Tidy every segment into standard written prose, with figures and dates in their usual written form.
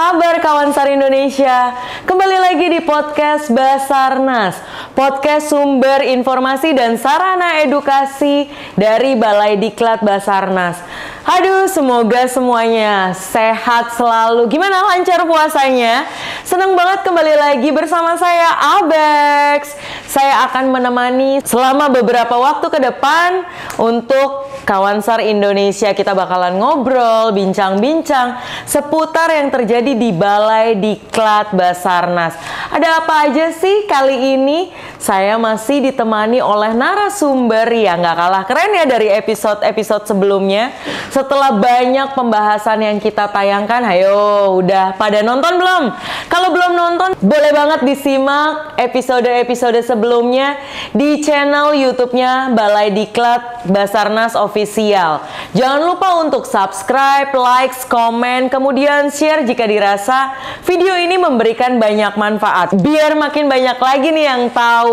kabar kawan SAR Indonesia? Kembali lagi di podcast Basarnas, podcast sumber informasi dan sarana edukasi dari Balai Diklat Basarnas. Aduh, semoga semuanya sehat selalu. Gimana, lancar puasanya? Senang banget kembali lagi bersama saya Abex. Saya akan menemani selama beberapa waktu ke depan untuk kawan SAR Indonesia. Kita bakalan ngobrol, bincang-bincang seputar yang terjadi di Balai Diklat Basarnas. Ada apa aja sih kali ini? Saya masih ditemani oleh narasumber yang gak kalah keren ya dari episode-episode sebelumnya. Setelah banyak pembahasan yang kita tayangkan, ayo udah pada nonton belum? Kalau belum nonton, boleh banget disimak episode-episode sebelumnya di channel YouTube-nya Balai Diklat Basarnas Official. Jangan lupa untuk subscribe, like, komen, kemudian share jika dirasa video ini memberikan banyak manfaat. Biar makin banyak lagi nih yang tahu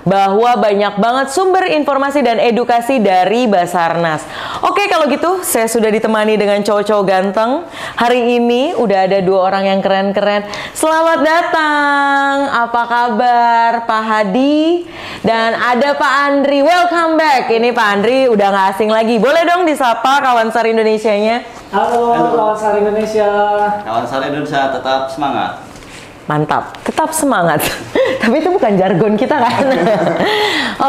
bahwa banyak banget sumber informasi dan edukasi dari Basarnas. Oke, kalau gitu saya sudah ditemani dengan cowok-cowok ganteng. Hari ini udah ada dua orang yang keren-keren. Selamat datang. Apa kabar Pak Hadi? Dan ada Pak Andri. Welcome back. Ini Pak Andri udah gak asing lagi. Boleh dong disapa kawan SAR Indonesianya? Halo kawan SAR Indonesia. Kawan SAR Indonesia tetap semangat. Mantap, tetap semangat. Tapi itu bukan jargon kita kan?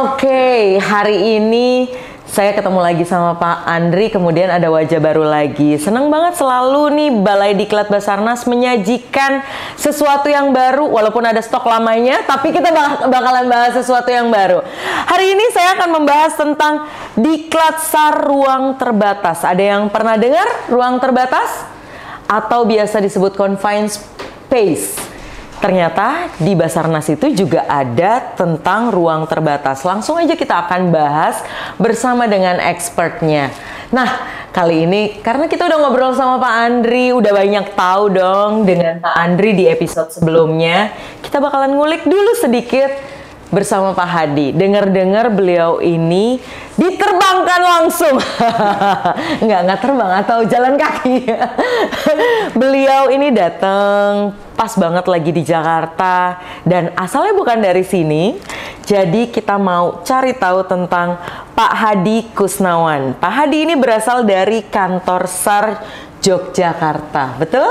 Oke, hari ini saya ketemu lagi sama Pak Andri, kemudian ada wajah baru lagi. Seneng banget selalu nih Balai Diklat Basarnas menyajikan sesuatu yang baru, walaupun ada stok lamanya, tapi kita bakalan bahas sesuatu yang baru. Hari ini saya akan membahas tentang Diklat SAR Ruang Terbatas. Ada yang pernah dengar ruang terbatas? Atau biasa disebut confined space. Ternyata di Basarnas itu juga ada tentang ruang terbatas. Langsung aja kita akan bahas bersama dengan expertnya. Nah, kali ini karena kita udah ngobrol sama Pak Andri, udah banyak tahu dong dengan Pak Andri di episode sebelumnya. Kita bakalan ngulik dulu sedikit bersama Pak Hadi. Dengar-dengar beliau ini diterbangkan langsung. Nggak terbang atau jalan kaki. Beliau ini datang pas banget lagi di Jakarta dan asalnya bukan dari sini. Jadi kita mau cari tahu tentang Pak Hadi Kusnawan. Pak Hadi ini berasal dari kantor SAR Yogyakarta, betul?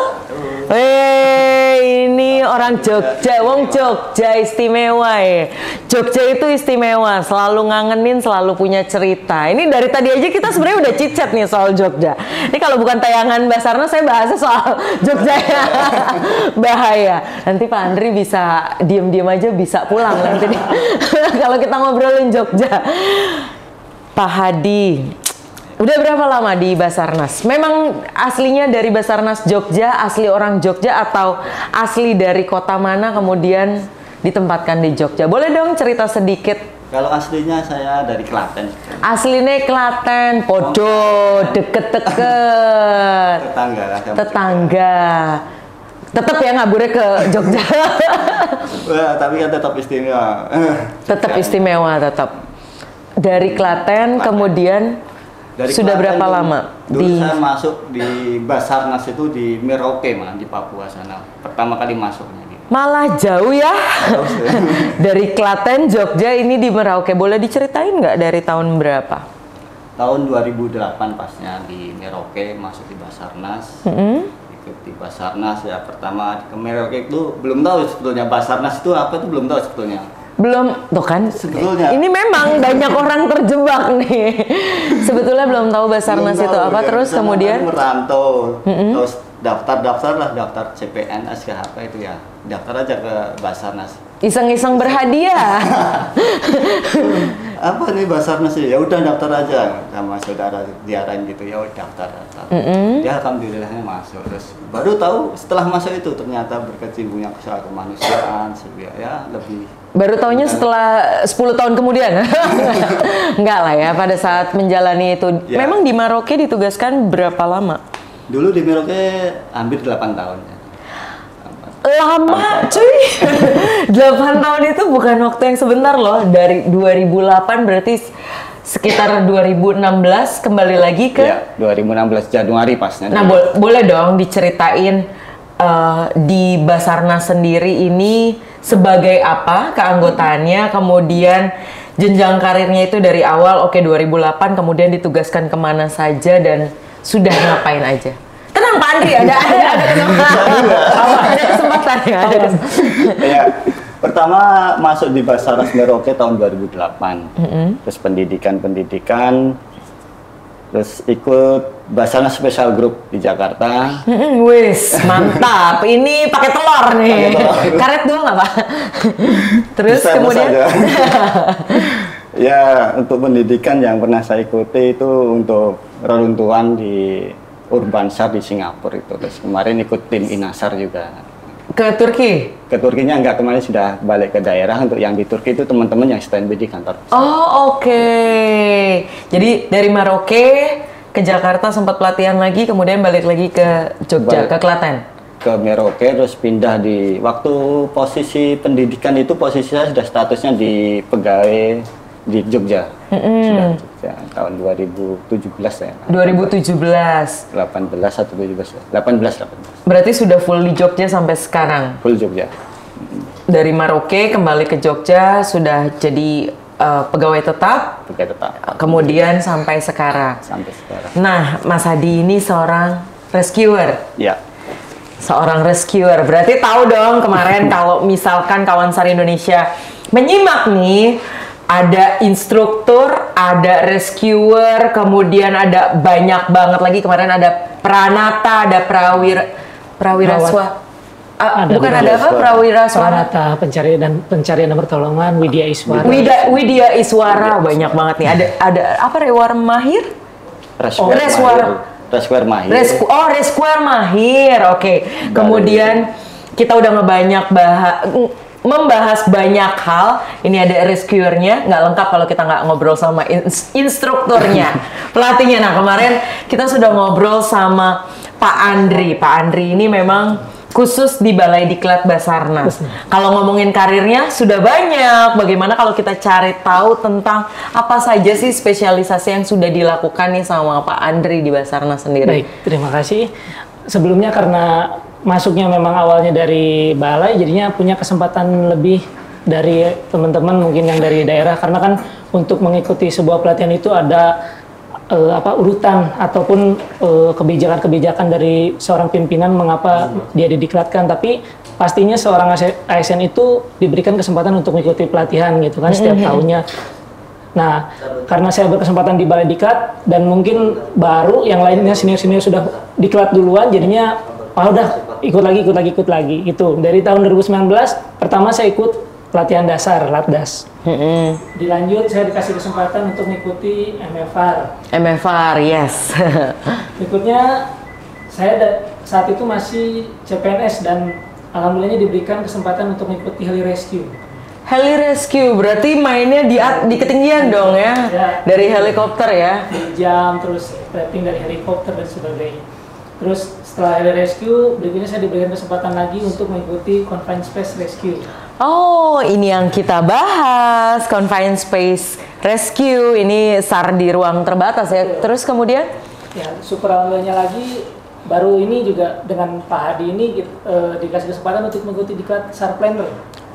Ini orang Jogja, wong Jogja istimewa ya. Jogja itu istimewa, selalu ngangenin, selalu punya cerita. Ini dari tadi aja kita sebenarnya udah chit-chat nih soal Jogja. Ini kalau bukan tayangan Basarnas, saya bahasnya soal Jogja ya. Bahaya. Nanti Pak Andri bisa diem-diem aja bisa pulang nanti. Kalau kita ngobrolin Jogja. Pak Hadi, udah berapa lama di Basarnas? Memang aslinya dari Basarnas Jogja, asli orang Jogja atau asli dari kota mana kemudian ditempatkan di Jogja? Boleh dong cerita sedikit. Kalau aslinya saya dari Klaten. Aslinya Klaten, podo, deket-deket. Tetangga. Tetap ya ngaburnya ke Jogja. Wah, tapi kan tetap istimewa. Tetap istimewa, tetap. Dari Klaten, kemudian dari sudah Klaten berapa lama? Dulu saya masuk di Basarnas itu di Merauke, di Papua sana. Pertama kali masuknya. Malah jauh ya. Dari Klaten, Jogja, ini di Merauke. Boleh diceritain nggak dari tahun berapa? Tahun 2008 pasnya di Merauke, masuk di Basarnas. Ikut di Basarnas ya. Pertama ke Merauke itu belum tahu sebetulnya Basarnas itu apa, itu belum tahu sebetulnya. Belum, tuh kan sebetulnya. Ini memang banyak orang terjebak nih. Sebetulnya belum tahu Basarnas itu apa, ya. Terus kemudian merantau, terus daftar CPNS ke apa itu ya, daftar aja ke Basarnas. Iseng-iseng berhadiah. Apa nih Basarnas ya? Udah daftar aja sama saudara diarahin gitu, ya udah daftar. Ya alhamdulillahnya masuk. Terus baru tahu setelah masuk itu ternyata berkecimpungnya soal kemanusiaan, ya lebih. Baru taunya setelah 10 tahun kemudian. Enggak lah ya, pada saat menjalani itu. Ya. Memang di Merauke ditugaskan berapa lama? Dulu di Merauke hampir 8 tahun. Lama cuy. 8 tahun itu bukan waktu yang sebentar loh. Dari 2008 berarti sekitar 2016 kembali lagi ke. Ya, 2016 Januari pasnya. Nah, boleh dong diceritain di Basarnas sendiri ini sebagai apa keanggotaannya, kemudian jenjang karirnya itu dari awal 2008 kemudian ditugaskan kemana saja dan sudah ngapain aja. Tenang Pak Andri, ada kesempatan ya. Ya, pertama masuk di Basarnas Merauke tahun 2008. Terus pendidikan, terus ikut Basarnas Special Group di Jakarta. Wis, mantap. Ini pakai telur nih. Karet doang nggak Pak? Terus Bisa, kemudian ya, untuk pendidikan yang pernah saya ikuti itu untuk reruntuhan di Urbansar di Singapura itu. Terus kemarin ikut tim Inasar juga. ke Turki. Ke Turkinya enggak, kemarin sudah balik ke daerah. Untuk yang di Turki itu teman-teman yang standby di kantor. Oh, oke. Jadi dari Merauke ke Jakarta sempat pelatihan lagi, kemudian balik lagi ke Jogja, ke Klaten. Ke Merauke, terus pindah di waktu posisi pendidikan itu posisi saya sudah statusnya di pegawai di Jogja. Sudah Jogja tahun 2017 ya. 2017. 18 atau 17 ya? 18. Berarti sudah full di Jogja sampai sekarang. Full Jogja. Dari Merauke kembali ke Jogja sudah jadi pegawai tetap. Pegawai tetap. Kemudian sampai sekarang. Sampai sekarang. Nah, Mas Hadi ini seorang rescuer. Ya. Seorang rescuer. Berarti tahu dong kemarin kalau misalkan kawan SAR Indonesia menyimak nih, ada instruktur, ada rescuer, kemudian ada banyak banget lagi. Kemarin ada pranata, ada prawiraswa. Bukan ada apa? Prawiraswa. Pranata, pencarian dan pertolongan, Widya Iswara. Widya Iswara, banyak banget nih. Ada apa? Rewar Mahir? Rescuer Mahir. Rescuer Mahir. Oke. Kemudian kita udah membahas banyak hal. Ini ada rescuernya, nggak lengkap kalau kita nggak ngobrol sama instrukturnya, pelatihnya. Nah, kemarin kita sudah ngobrol sama Pak Andri. Pak Andri ini memang khusus di Balai Diklat Basarnas. Kalau ngomongin karirnya sudah banyak. Bagaimana kalau kita cari tahu tentang apa saja sih spesialisasi yang sudah dilakukan nih sama Pak Andri di Basarnas sendiri? Baik, terima kasih. Sebelumnya karena masuknya memang awalnya dari balai, jadinya punya kesempatan lebih dari teman-teman mungkin yang dari daerah, karena kan untuk mengikuti sebuah pelatihan itu ada urutan ataupun kebijakan-kebijakan dari seorang pimpinan mengapa dia didiklatkan, tapi pastinya seorang ASN itu diberikan kesempatan untuk mengikuti pelatihan gitu kan setiap tahunnya. Nah, karena saya berkesempatan di Balai Diklat dan mungkin baru yang lainnya senior-senior sudah diklat duluan, jadinya udah ikut lagi gitu. Dari tahun 2019 pertama saya ikut pelatihan dasar Latdas. Dilanjut saya dikasih kesempatan untuk mengikuti MFR, yes. Berikutnya saya saat itu masih CPNS dan alhamdulillahnya diberikan kesempatan untuk mengikuti Heli Rescue. Heli Rescue berarti mainnya di ketinggian dong ya, dari helikopter ya. Di jam, terus rating dari helikopter dan sebagainya. Terus setelah Heli Rescue, berikutnya saya diberikan kesempatan lagi untuk mengikuti Confined Space Rescue. Oh, ini yang kita bahas, Confined Space Rescue. Ini SAR di ruang terbatas ya. Terus kemudian? Ya, super alhamdulillahnya lagi, baru ini juga dengan Pak Hadi ini dikasih kesempatan untuk mengikuti diklat SAR Planner.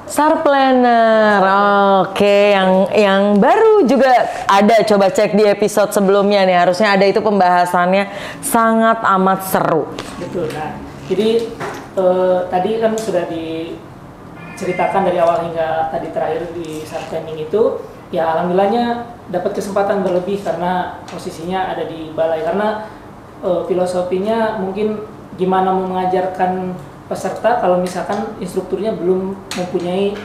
SAR Planner, oke. Yang baru juga ada, coba cek di episode sebelumnya nih. Harusnya ada itu pembahasannya sangat amat seru. Betul. Nah, jadi tadi kan sudah diceritakan dari awal hingga tadi terakhir di SAR Planning itu, ya alhamdulillahnya dapat kesempatan berlebih karena posisinya ada di balai. Karena filosofinya mungkin gimana mau mengajarkan peserta kalau misalkan instrukturnya belum mempunyai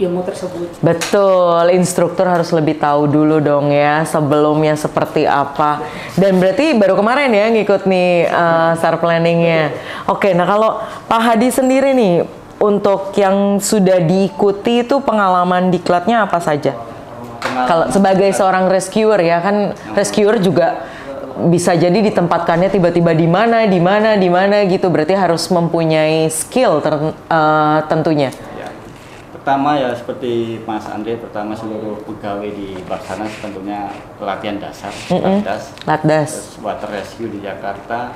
ilmu tersebut. Betul, instruktur harus lebih tahu dulu dong ya sebelumnya seperti apa. Dan berarti baru kemarin ya ngikut nih SAR Planningnya. Oke, nah kalau Pak Hadi sendiri nih, untuk yang sudah diikuti itu pengalaman diklatnya apa saja? Kalau sebagai seorang rescuer ya kan, rescuer juga bisa jadi ditempatkannya tiba-tiba di mana gitu, berarti harus mempunyai skill tentunya. Ya. Pertama ya seperti Mas Andre, pertama seluruh pegawai di Basarnas tentunya pelatihan dasar, Latdas. Latdas. Terus water rescue di Jakarta.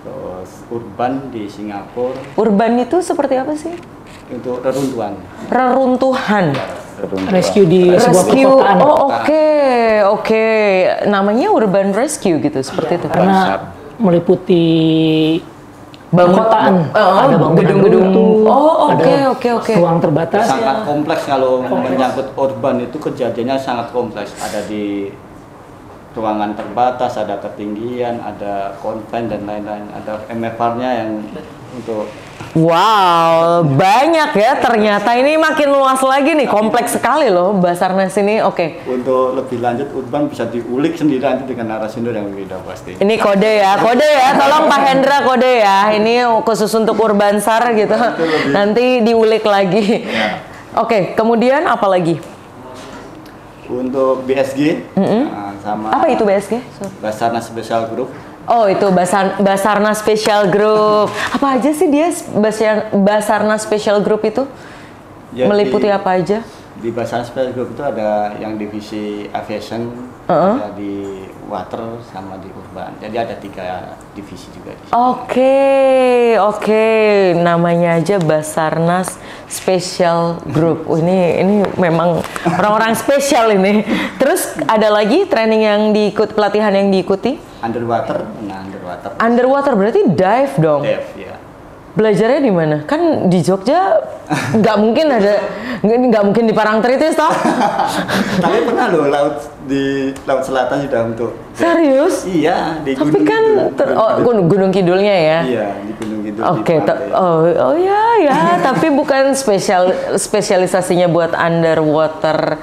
Terus urban di Singapura Urban itu seperti apa sih? untuk reruntuhan. Reruntuhan. Rescue di sebuah Rescue. perkotaan. Oh, oke. Namanya urban rescue gitu, seperti itu. Karena meliputi perkotaan, ada bangunan gedung-gedung. runtuh, Oh, ada oke. ruang terbatas. Sangat kompleks kalau menyangkut urban itu kejadiannya sangat kompleks. Ada di ruangan terbatas, ada ketinggian, ada konven dan lain-lain. Ada MFR-nya yang untuk Wow, banyak ya ternyata. Ini makin luas lagi nih, kompleks sekali loh Basarnas ini. Oke. untuk lebih lanjut urban bisa diulik sendiri nanti dengan narasumber yang berbeda pasti. Ini kode ya. Tolong Pak Hendra kode ya. Ini khusus untuk Urban SAR gitu. Nanti diulik lagi. Oke, kemudian apa lagi? Untuk BSG sama Apa itu BSG? Basarnas Special Group. Oh, itu Basarnas Special Group. Apa aja sih dia Basarnas Special Group itu? Jadi, Meliputi apa aja? Di Basarnas Special Group itu ada yang divisi aviation, ada di water sama di urban. Jadi ada 3 divisi juga di sini. Oke. Namanya aja Basarnas Special Group. Ini memang orang-orang spesial ini. Terus ada lagi training yang pelatihan yang diikuti? Underwater. Underwater berarti dive dong. Dive, ya. Belajarnya di mana? Kan di Jogja nggak mungkin di Parangtritis toh? Tapi pernah loh di laut selatan sudah untuk. Serius? Iya, di Tapi Gunung kan Kidul. Gunung Kidulnya ya. Iya, di Gunung Kidul. Oke, di pantai. oh ya, tapi bukan spesialisasinya buat underwater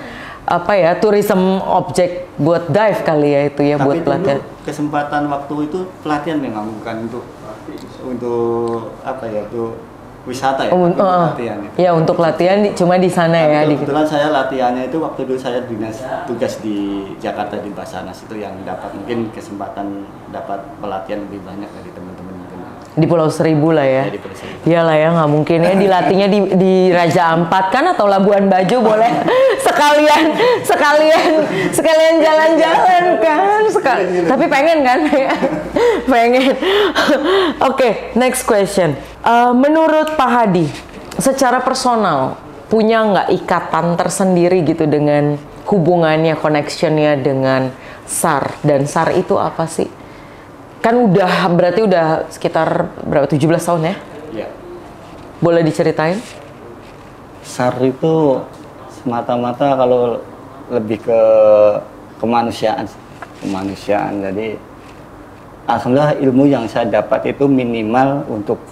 tourism objek buat dive kali ya itu ya. Tapi buat pelatihan. dulu kesempatan waktu itu pelatihan memang bukan untuk untuk wisata ya, untuk latihan itu. Ya untuk latihan cuma di sana ya. Kebetulan saya latihannya itu waktu dulu saya tugas di Jakarta di Basarnas itu yang dapat mungkin kesempatan dapat pelatihan lebih banyak dari teman-teman mungkin. Di Pulau Seribu lah ya. Ya, di Pulau Seribu. Iyalah ya, nggak mungkin ya dilatihnya di Raja Ampat kan atau Labuan Bajo boleh sekalian jalan-jalan kan. Tapi pengen kan? Pengen. Oke, next question. Menurut Pak Hadi, secara personal punya nggak ikatan tersendiri gitu dengan hubungannya, connectionnya dengan SAR, dan SAR itu apa sih? Kan berarti udah sekitar berapa, 17 tahun ya? Iya. Boleh diceritain? SAR itu semata-mata kalau lebih ke kemanusiaan. Jadi alhamdulillah ilmu yang saya dapat itu minimal untuk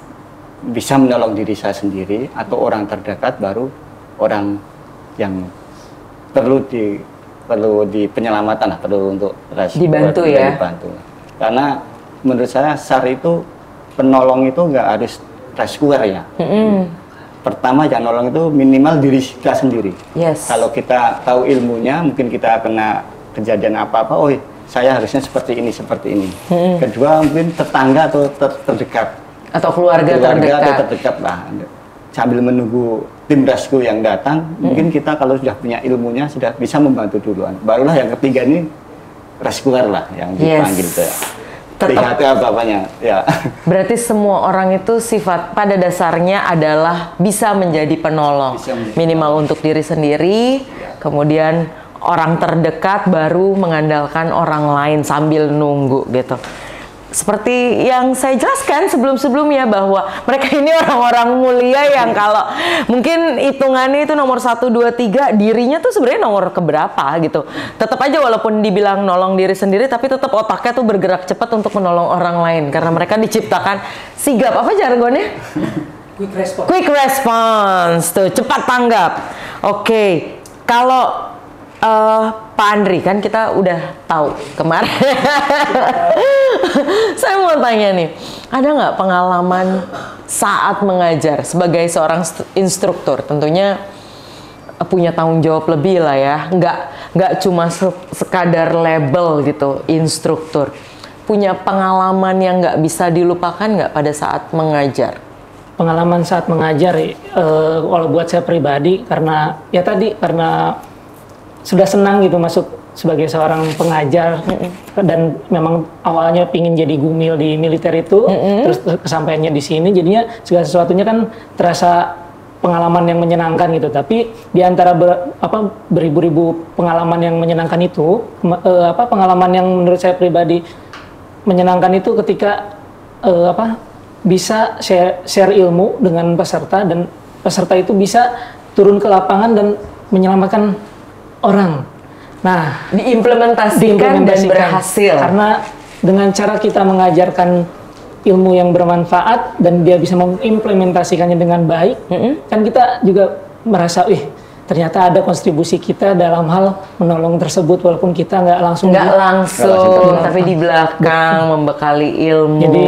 bisa menolong diri saya sendiri atau orang terdekat, baru orang yang perlu di penyelamatan lah, perlu untuk dibantu ya. Dibantu. Karena menurut saya SAR itu penolong itu nggak harus rescuer ya. Pertama yang nolong itu minimal diri kita sendiri. Yes. Kalau kita tahu ilmunya, mungkin kita kena kejadian apa-apa, oh saya harusnya seperti ini. Kedua mungkin tetangga atau terdekat. Atau keluarga terdekat lah. Sambil menunggu tim rescue yang datang, mungkin kita kalau sudah punya ilmunya sudah bisa membantu duluan. Barulah yang ketiga ini rescuer lah yang dipanggil tuh. Lihat apa-apanya ya. Berarti semua orang itu sifat pada dasarnya adalah bisa menjadi penolong. Minimal untuk diri sendiri, kemudian orang terdekat, baru mengandalkan orang lain sambil nunggu gitu. Seperti yang saya jelaskan sebelum-sebelumnya bahwa mereka ini orang-orang mulia yang kalau mungkin hitungannya itu nomor 1, 2, 3, dirinya tuh sebenarnya nomor keberapa gitu. Tetap aja walaupun dibilang nolong diri sendiri, tapi tetap otaknya tuh bergerak cepat untuk menolong orang lain karena mereka diciptakan sigap, apa jargonnya? Quick response tuh, cepat tanggap. Oke. Kalau Pak Andri, kan kita udah tahu kemarin. Saya mau tanya nih, ada nggak pengalaman saat mengajar sebagai seorang instruktur? Tentunya punya tanggung jawab lebih lah ya, nggak cuma sekadar label gitu, instruktur. Punya pengalaman yang nggak bisa dilupakan nggak pada saat mengajar? Pengalaman saat mengajar, kalau buat saya pribadi, karena sudah senang gitu masuk sebagai seorang pengajar dan memang awalnya pingin jadi gumil di militer itu, terus kesampaiannya di sini, jadinya segala sesuatunya kan terasa pengalaman yang menyenangkan gitu. Tapi di antara beribu-ribu pengalaman yang menyenangkan itu, pengalaman yang menurut saya pribadi menyenangkan itu ketika bisa share ilmu dengan peserta, dan peserta itu bisa turun ke lapangan dan menyelamatkan orang. Nah, diimplementasikan dan berhasil. Karena dengan cara kita mengajarkan ilmu yang bermanfaat dan dia bisa mengimplementasikannya dengan baik, kan kita juga merasa, ternyata ada kontribusi kita dalam hal menolong tersebut, walaupun kita nggak langsung, tapi di belakang membekali ilmu. Jadi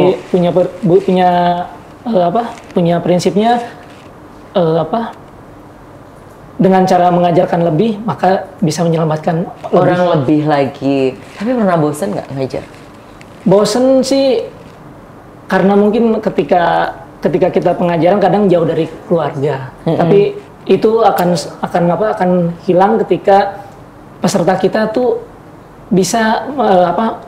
punya prinsipnya dengan cara mengajarkan lebih, maka bisa menyelamatkan orang lebih lagi. Tapi pernah bosen nggak ngajar? Bosen sih, karena mungkin ketika kita pengajaran kadang jauh dari keluarga. Tapi itu akan hilang ketika peserta kita tuh bisa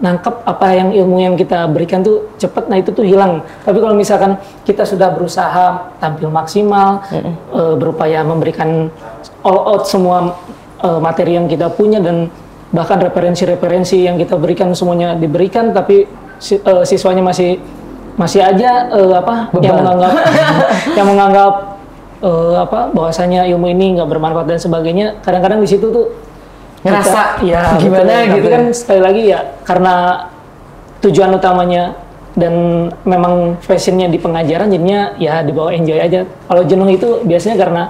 nangkep apa yang ilmu yang kita berikan tuh cepat. Nah itu tuh hilang. Tapi kalau misalkan kita sudah berusaha tampil maksimal, berupaya memberikan all out semua materi yang kita punya, dan bahkan referensi-referensi yang kita berikan semuanya diberikan, tapi siswanya masih aja yang menganggap bahwasanya ilmu ini nggak bermanfaat dan sebagainya. Kadang-kadang di situ tuh ngerasa gimana betul. Tapi kan sekali lagi ya, karena tujuan utamanya dan memang passionnya di pengajaran, jadinya ya dibawa enjoy aja. Kalau jenuh itu biasanya karena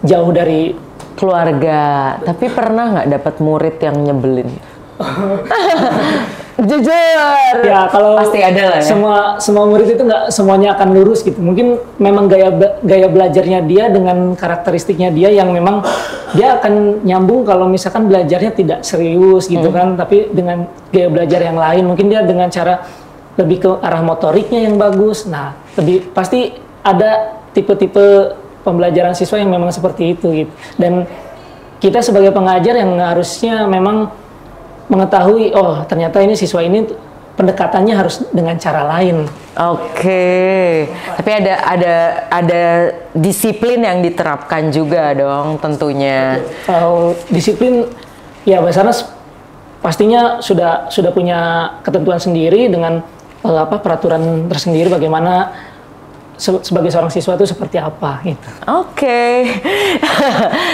jauh dari keluarga. Tapi pernah nggak dapat murid yang nyebelin? Jujur. Ya, kalau pasti ada lah ya. Semua murid itu nggak semuanya akan lurus gitu. Mungkin memang gaya belajarnya dia dengan karakteristiknya dia yang memang dia akan nyambung kalau misalkan belajarnya tidak serius gitu kan. Tapi dengan gaya belajar yang lain, mungkin dia dengan cara lebih ke arah motoriknya yang bagus. Nah, pasti ada tipe-tipe pembelajaran siswa yang memang seperti itu gitu. Dan kita sebagai pengajar yang harusnya memang mengetahui, ternyata ini siswa ini pendekatannya harus dengan cara lain. Oke. Tapi ada disiplin yang diterapkan juga dong tentunya. Kalau disiplin, ya Basarnas pastinya sudah punya ketentuan sendiri dengan peraturan tersendiri bagaimana sebagai seorang siswa itu seperti apa gitu. Oke.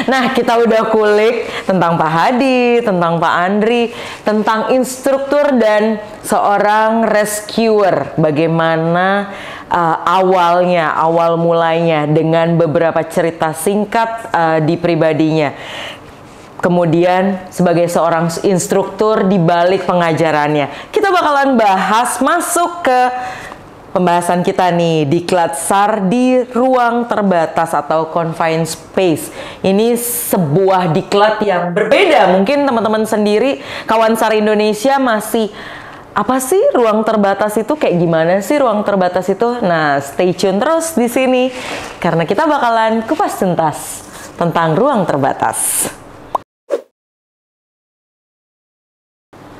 Nah, kita udah kulik tentang Pak Hadi, tentang Pak Andri, tentang instruktur dan seorang rescuer. Bagaimana awal mulainya dengan beberapa cerita singkat di pribadinya. Kemudian sebagai seorang instruktur di balik pengajarannya. Kita bakalan bahas masuk ke pembahasan kita nih, Diklat SAR di ruang terbatas atau confined space. Ini sebuah diklat yang berbeda. Mungkin teman-teman sendiri, kawan SAR Indonesia masih, apa sih ruang terbatas itu? Kayak gimana sih ruang terbatas itu? Nah, stay tune terus di sini karena kita bakalan kupas tuntas tentang ruang terbatas.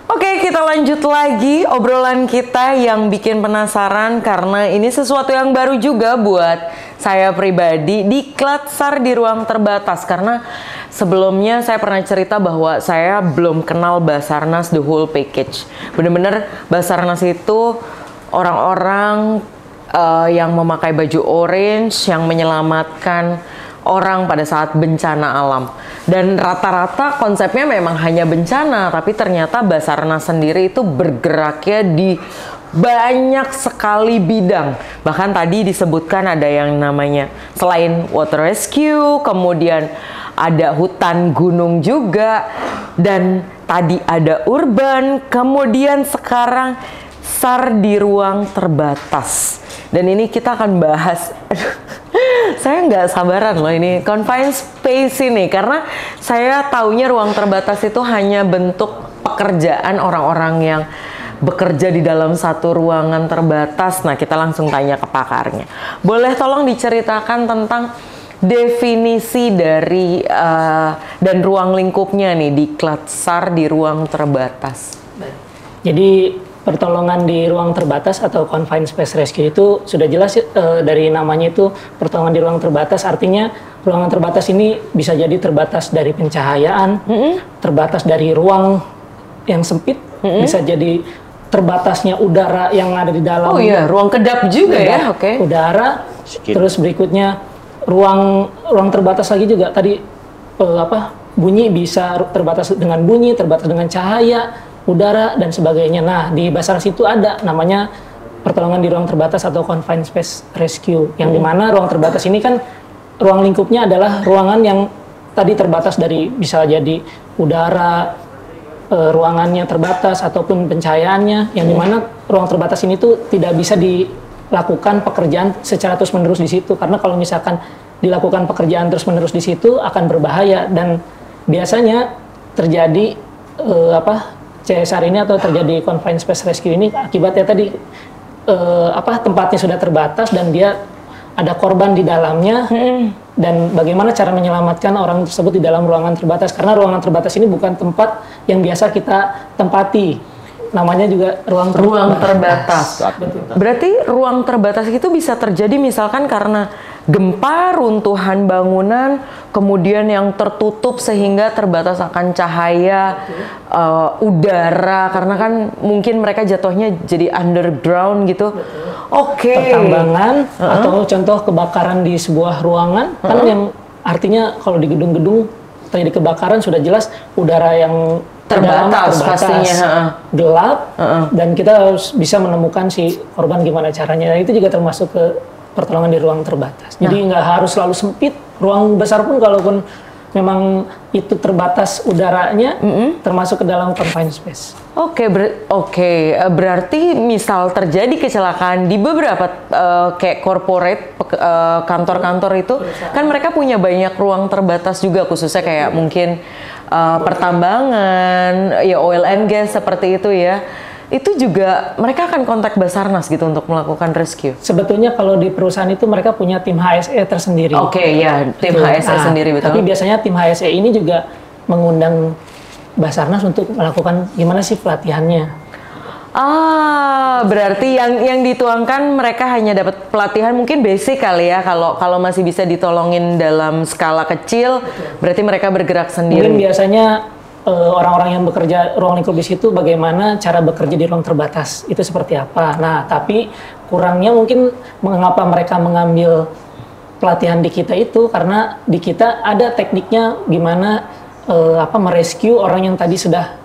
Oke, kita lanjut lagi obrolan kita yang bikin penasaran karena ini sesuatu yang baru juga buat saya pribadi, Diklat SAR di ruang terbatas. Karena sebelumnya saya pernah cerita bahwa saya belum kenal Basarnas the whole package. Bener-bener Basarnas itu orang-orang yang memakai baju orange, yang menyelamatkan orang pada saat bencana alam. Dan rata-rata konsepnya memang hanya bencana, tapi ternyata Basarnas sendiri itu bergeraknya di banyak sekali bidang. Bahkan tadi disebutkan ada yang namanya selain water rescue, kemudian ada hutan gunung juga, dan tadi ada urban, kemudian sekarang SAR di ruang terbatas. Dan ini kita akan bahas, saya nggak sabaran loh ini confined space ini, karena saya taunya ruang terbatas itu hanya bentuk pekerjaan orang-orang yang bekerja di dalam satu ruangan terbatas. Nah, kita langsung tanya ke pakarnya. Boleh tolong diceritakan tentang definisi dari dan ruang lingkupnya nih diklat SAR di ruang terbatas. Jadi pertolongan di ruang terbatas atau confined space rescue itu sudah jelas dari namanya itu pertolongan di ruang terbatas, artinya ruangan terbatas ini bisa jadi terbatas dari pencahayaan, terbatas dari ruang yang sempit, bisa jadi terbatasnya udara yang ada di dalam. Oh iya, ruang kedap juga ya, oke. Udara, terus berikutnya ruang terbatas lagi juga tadi bunyi bisa terbatas dengan bunyi, terbatas dengan cahaya, udara dan sebagainya. Nah, di Basarnas itu ada namanya pertolongan di ruang terbatas atau confined space rescue, yang dimana ruang terbatas ini kan ruang lingkupnya adalah ruangan yang tadi terbatas dari bisa jadi udara, ruangannya terbatas ataupun pencahayaannya, yang dimana ruang terbatas ini tuh tidak bisa dilakukan pekerjaan secara terus-menerus di situ, karena kalau misalkan dilakukan pekerjaan terus-menerus di situ akan berbahaya dan biasanya terjadi CSR ini atau terjadi confined space rescue ini akibatnya tadi tempatnya sudah terbatas dan dia ada korban di dalamnya, dan bagaimana cara menyelamatkan orang tersebut di dalam ruangan terbatas, karena ruangan terbatas ini bukan tempat yang biasa kita tempati. Namanya juga ruang terbatas. Berarti ruang terbatas itu bisa terjadi misalkan karena gempa, runtuhan bangunan, kemudian yang tertutup sehingga terbatas akan cahaya, udara, karena kan mungkin mereka jatuhnya jadi underground gitu. Oke. Pertambangan atau contoh kebakaran di sebuah ruangan, kan yang artinya kalau di gedung-gedung terjadi kebakaran sudah jelas udara yang terbatas pastinya, gelap, dan kita harus bisa menemukan si korban gimana caranya. Dan itu juga termasuk ke pertolongan di ruang terbatas. Jadi nggak harus selalu sempit. Ruang besar pun kalaupun memang itu terbatas udaranya, termasuk ke dalam confined space. Oke, berarti misal terjadi kecelakaan di beberapa kayak corporate kantor-kantor itu, kan mereka punya banyak ruang terbatas juga, khususnya kayak mungkin pertambangan, ya oil and gas seperti itu ya. Itu juga mereka akan kontak Basarnas gitu untuk melakukan rescue. Sebetulnya kalau di perusahaan itu mereka punya tim HSE tersendiri. Oke, ya, tim HSE sendiri betul. Tapi biasanya tim HSE ini juga mengundang Basarnas untuk melakukan gimana sih pelatihannya. Berarti yang dituangkan mereka hanya dapat pelatihan mungkin basic kali ya, kalau masih bisa ditolongin dalam skala kecil, berarti mereka bergerak sendiri. Mungkin biasanya orang-orang yang bekerja ruang lingkup di situ bagaimana cara bekerja di ruang terbatas itu seperti apa. Nah, tapi kurangnya mungkin mengapa mereka mengambil pelatihan di kita itu karena di kita ada tekniknya gimana merescue orang yang tadi sudah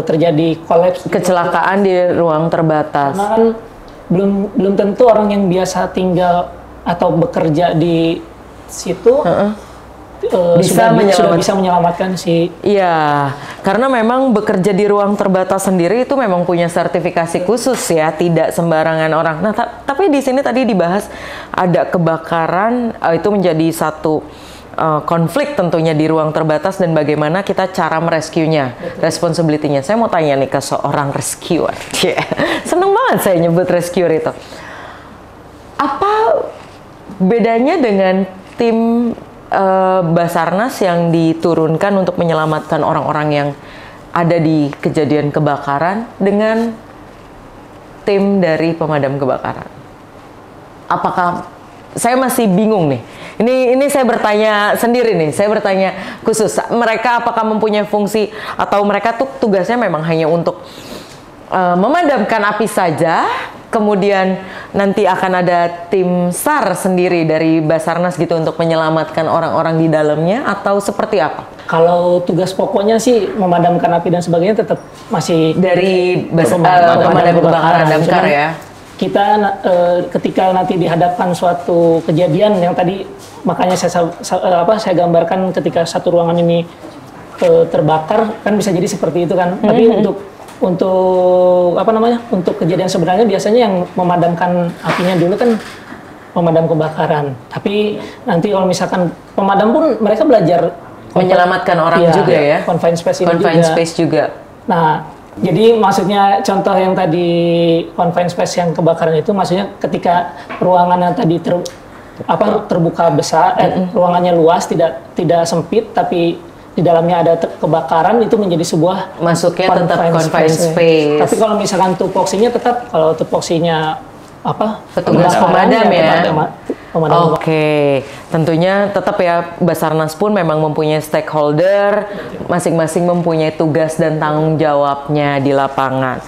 terjadi kolaps, kecelakaan di ruang terbatas. Karena kan belum tentu orang yang biasa tinggal atau bekerja di situ sudah bisa menyelamatkan si. Iya, karena memang bekerja di ruang terbatas sendiri itu memang punya sertifikasi khusus ya, tidak sembarangan orang. Nah, tapi di sini tadi dibahas ada kebakaran, itu menjadi satu konflik tentunya di ruang terbatas dan bagaimana kita cara merescue-nya, responsibility-nya. Saya mau tanya nih ke seorang rescuer. Seneng banget saya nyebut rescuer itu. Apa bedanya dengan tim Basarnas yang diturunkan untuk menyelamatkan orang-orang yang ada di kejadian kebakaran dengan tim dari pemadam kebakaran? Apakah saya masih bingung nih. Ini saya bertanya sendiri nih. Saya bertanya khusus. Mereka apakah mempunyai fungsi atau mereka tuh tugasnya memang hanya untuk memadamkan api saja. Kemudian nanti akan ada tim SAR sendiri dari Basarnas gitu untuk menyelamatkan orang-orang di dalamnya atau seperti apa? Kalau tugas pokoknya sih memadamkan api dan sebagainya tetap masih dari pemadam kebakaran damkar ya. Kita ketika nanti dihadapkan suatu kejadian yang tadi makanya saya gambarkan ketika satu ruangan ini terbakar kan bisa jadi seperti itu kan. Tapi untuk kejadian sebenarnya biasanya yang memadamkan apinya dulu kan pemadam kebakaran. Tapi nanti kalau misalkan pemadam pun mereka belajar menyelamatkan orang juga ya. Confined space ini confined space juga. Nah, jadi maksudnya contoh yang tadi confined space yang kebakaran itu maksudnya ketika ruangan yang tadi terbuka besar, ruangannya luas, tidak sempit, tapi di dalamnya ada kebakaran, itu menjadi sebuah masuknya tetap confined space. Tapi kalau misalkan tupoksinya tetap, kalau tupoksinya petugas pemadam ya. Oke. Tentunya tetap ya, Basarnas pun memang mempunyai stakeholder, masing-masing mempunyai tugas dan tanggung jawabnya di lapangan.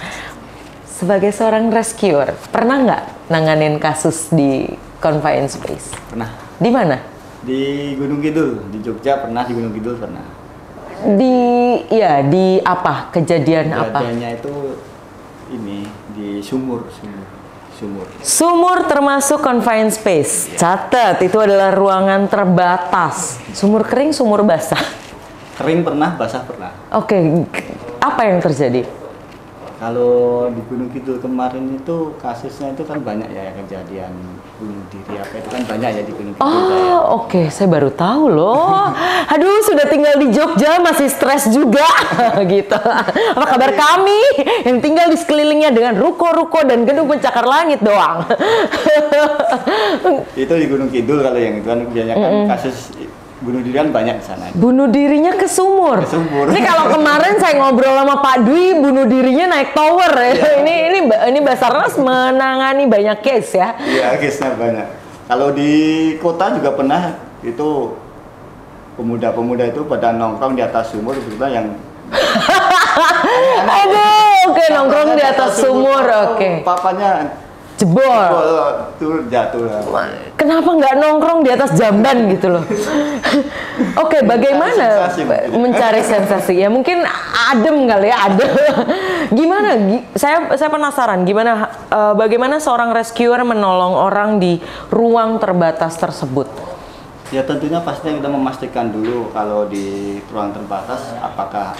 Sebagai seorang rescuer, pernah nggak nanganin kasus di confined space? Pernah. Di mana? Di Gunung Kidul, di Jogja pernah, di Gunung Kidul pernah. Di apa? Kejadian apa? Kejadiannya itu ini di sumur. Sumur termasuk confined space. Catat, itu adalah ruangan terbatas. Sumur kering, sumur basah. Kering pernah, basah pernah. Oke, apa yang terjadi? Kalau di Gunung Kidul kemarin itu kasusnya itu kan banyak ya kejadian bunuh diri apa itu kan banyak ya di Gunung Kidul. Oke, saya baru tahu loh. Aduh, sudah tinggal di Jogja masih stres juga gitu. Apa kabar kami yang tinggal di sekelilingnya dengan ruko-ruko dan gedung pencakar langit doang? Itu di Gunung Kidul kalau yang itu kan kebanyakan kasus bunuh diri kan banyak di sana. Bunuh dirinya ke sumur. Ini kalau kemarin saya ngobrol sama Pak Dwi, bunuh dirinya naik tower ya. Ini Basarnas menangani banyak case ya. Iya, case-nya banyak. Kalau di kota juga pernah itu pemuda-pemuda itu pada nongkrong di atas sumur gitu yang aduh, oke, nongkrong di atas sumur, oke. Papanya jebol turun jatuh lah. Kenapa nggak nongkrong di atas jamban gitu loh? Oke, bagaimana mencari sensasi? Ya mungkin adem kali ya, adem. Gimana? Saya penasaran bagaimana seorang rescuer menolong orang di ruang terbatas tersebut? Ya tentunya pastinya kita memastikan dulu kalau di ruang terbatas apakah